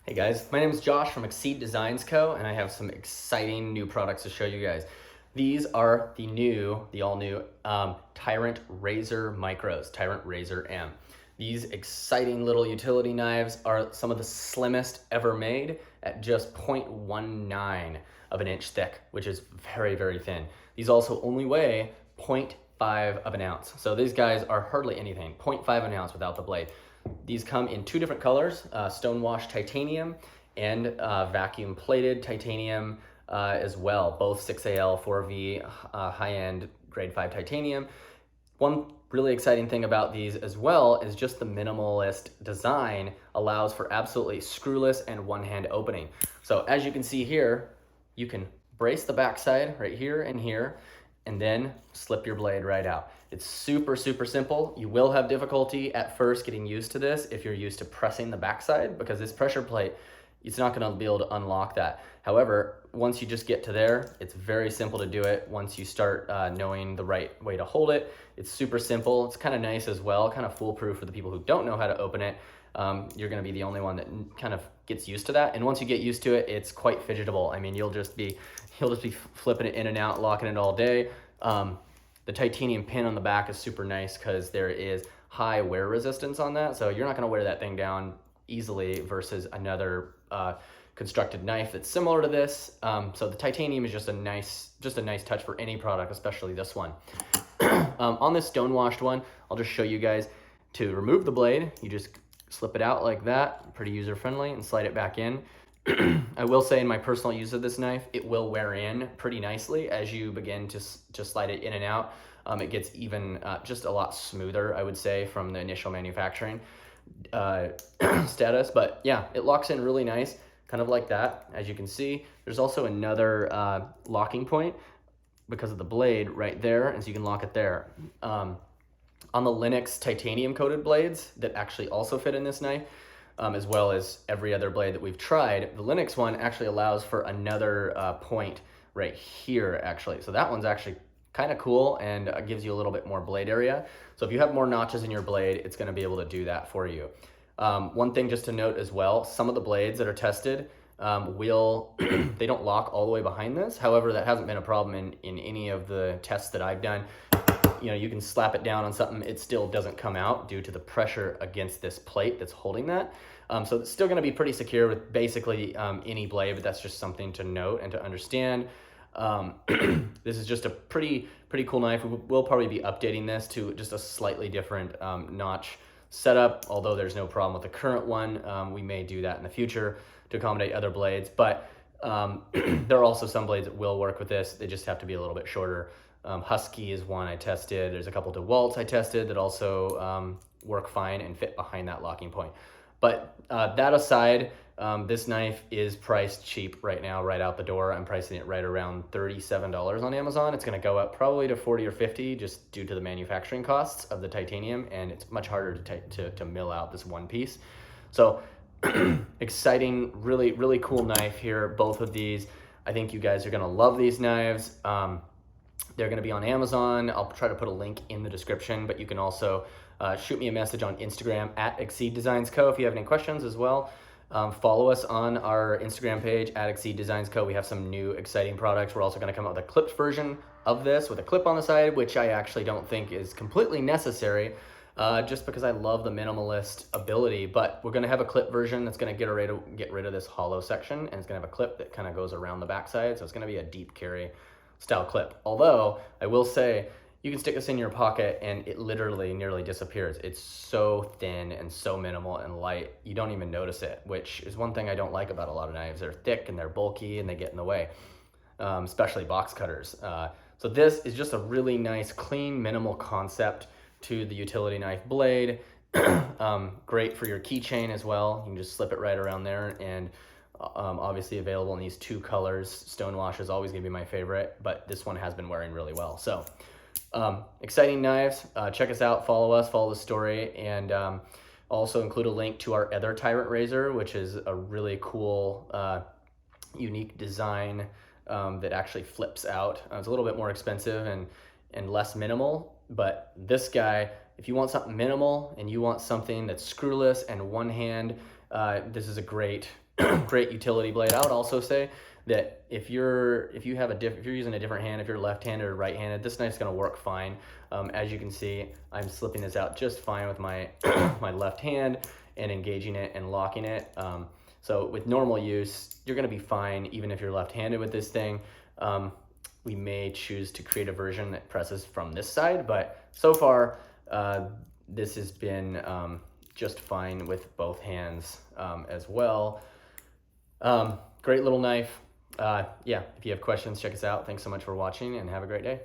Hey guys, my name is Josh from Exceed Designs Co. and I have some exciting new products to show you guys. These are the all new TiRant Razor Micros, TiRant Razor M. These exciting little utility knives are some of the slimmest ever made at just 0.19 of an inch thick, which is very, very thin. These also only weigh 0.5 of an ounce. So these guys are hardly anything, 0.5 of an ounce without the blade. These come in two different colors, stonewashed titanium and vacuum plated titanium as well, both 6AL, 4V, high-end grade 5 titanium. One really exciting thing about these as well is just the minimalist design allows for absolutely screwless and one-hand opening. So as you can see here, you can brace the backside right here and then slip your blade right out. It's super, super simple. You will have difficulty at first getting used to this if you're used to pressing the backside, because this pressure plate, it's not gonna be able to unlock that. However, once you just get to there, it's very simple to do it. Once you start knowing the right way to hold it, it's super simple. It's kind of nice as well, kind of foolproof for the people who don't know how to open it. You're gonna be the only one that kind of gets used to that. And once you get used to it, it's quite fidgetable. I mean, you'll just be flipping it in and out, locking it all day. The titanium pin on the back is super nice because there is high wear resistance on that. So you're not gonna wear that thing down easily versus another constructed knife that's similar to this. So the titanium is just a nice touch for any product, especially this one. On this stonewashed one, I'll just show you guys to remove the blade. You just slip it out like that, pretty user friendly, and slide it back in. I will say in my personal use of this knife, it will wear in pretty nicely as you begin to slide it in and out. It gets even just a lot smoother, I would say, from the initial manufacturing status. But yeah, it locks in really nice, kind of like that. As you can see, there's also another locking point because of the blade right there, and so you can lock it there. On the Linux titanium coated blades that actually also fit in this knife, as well as every other blade that we've tried, the Linux one actually allows for another point right here actually. So that one's actually kind of cool and gives you a little bit more blade area. So if you have more notches in your blade, it's going to be able to do that for you. One thing just to note as well, some of the blades that are tested they don't lock all the way behind this. However, that hasn't been a problem in any of the tests that I've done. You know, you can slap it down on something, it still doesn't come out due to the pressure against this plate that's holding that. So it's still going to be pretty secure with basically any blade, but that's just something to note and to understand. This is just a pretty cool knife. We'll probably be updating this to just a slightly different notch setup, although there's no problem with the current one. We may do that in the future to accommodate other blades, but there are also some blades that will work with this. They just have to be a little bit shorter. Husky is one I tested. There's a couple DeWalt's I tested that also work fine and fit behind that locking point. But that aside, this knife is priced cheap right now, right out the door. I'm pricing it right around $37 on Amazon. It's gonna go up probably to 40 or 50 just due to the manufacturing costs of the titanium, and it's much harder to mill out this one piece. So exciting, really cool knife here, both of these. I think you guys are gonna love these knives. They're going to be on Amazon. I'll try to put a link in the description, but you can also shoot me a message on Instagram at Exceed Designs Co. if you have any questions as well. Follow us on our Instagram page at Exceed Designs Co. We have some new exciting products. We're also going to come out with a clipped version of this with a clip on the side, which I actually don't think is completely necessary, just because I love the minimalist ability. But we're going to have a clip version that's going to get rid of this hollow section, and it's going to have a clip that kind of goes around the backside. So it's going to be a deep carry style clip. Although I will say you can stick this in your pocket and it literally nearly disappears. It's so thin and so minimal and light, you don't even notice it, which is one thing I don't like about a lot of knives. They're thick and they're bulky and they get in the way, especially box cutters. So this is just a really nice, clean, minimal concept to the utility knife blade. Great for your keychain as well. You can just slip it right around there, and obviously available in these two colors. Stonewash is always gonna be my favorite, but this one has been wearing really well. So exciting knives. Check us out, follow us, follow the story, and also include a link to our other TiRant razor, which is a really cool unique design that actually flips out. It's a little bit more expensive and less minimal, but this guy, if you want something minimal and you want something that's screwless and one hand this is a great, great utility blade. I would also say that if you're using a different hand, if you're left-handed or right-handed, this knife's gonna work fine. As you can see, I'm slipping this out just fine with my my left hand and engaging it and locking it. So with normal use, you're gonna be fine even if you're left-handed with this thing. We may choose to create a version that presses from this side, but so far this has been just fine with both hands as well. Great little knife. Yeah, if you have questions, check us out. Thanks so much for watching and have a great day.